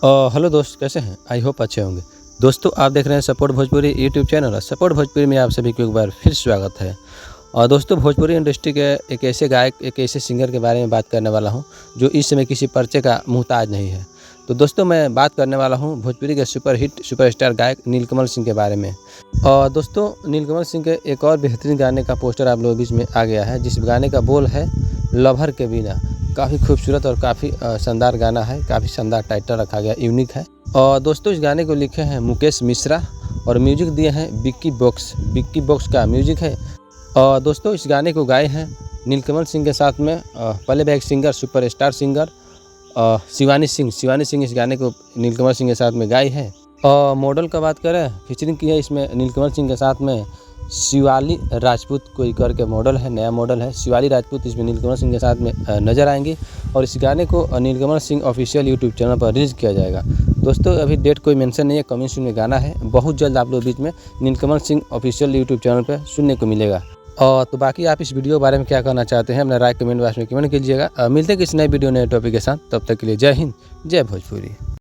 Hello दोस्त, कैसे हैं? आई होप अच्छे होंगे। दोस्तों, आप देख रहे हैं सपोर्ट भोजपुरी यूट्यूब चैनल और सपोर्ट भोजपुरी में आप सभी को एक बार फिर स्वागत है। और दोस्तों, भोजपुरी इंडस्ट्री के एक ऐसे गायक, एक ऐसे सिंगर के बारे में बात करने वाला हूं जो इस समय किसी परिचय का मुहताज नहीं है। तो दोस्तों, मैं बात करने वाला हूं भोजपुरी के सुपरहिट सुपरस्टार गायक नीलकमल सिंह के बारे में। और दोस्तों, नीलकमल सिंह के एक और बेहतरीन गाने का पोस्टर आप लोगों के बीच में आ गया है, जिस गाने का बोल है लवर के बिना। काफ़ी खूबसूरत और काफ़ी शानदार गाना है, काफ़ी शानदार टाइटल रखा गया, यूनिक है। और दोस्तों, इस गाने को लिखे हैं मुकेश मिश्रा और म्यूजिक दिए हैं विक्की बॉक्स का म्यूजिक है। और दोस्तों, इस गाने को गाए हैं नीलकमल सिंह के साथ में playback singer, superstar singer Shivani Singh इस गाने को नीलकमल सिंह के साथ में गाई है। और मॉडल का बात करें, फीचरिंग की है इसमें नीलकमल सिंह के साथ में शिवाली राजपूत कोई करके मॉडल है, नया मॉडल है। शिवाली राजपूत इसमें नीलकमल सिंह के साथ में नज़र आएंगी। और इस गाने को नीलकमल सिंह ऑफिशियल यूट्यूब चैनल पर रिलीज़ किया जाएगा। दोस्तों, अभी डेट कोई मेंशन नहीं है, कमिंग सून में गाना है। बहुत जल्द आप लोग बीच में नीलकमल सिंह ऑफिशियल यूट्यूब चैनल पर सुनने को मिलेगा। और तो बाकी आप इस वीडियो के बारे में क्या कहना चाहते हैं, अपना राय कमेंट बॉक्स में कमेंट कीजिएगा। मिलते हैं किसी नए वीडियो नए टॉपिक के साथ, तब तक के लिए जय हिंद, जय भोजपुरी।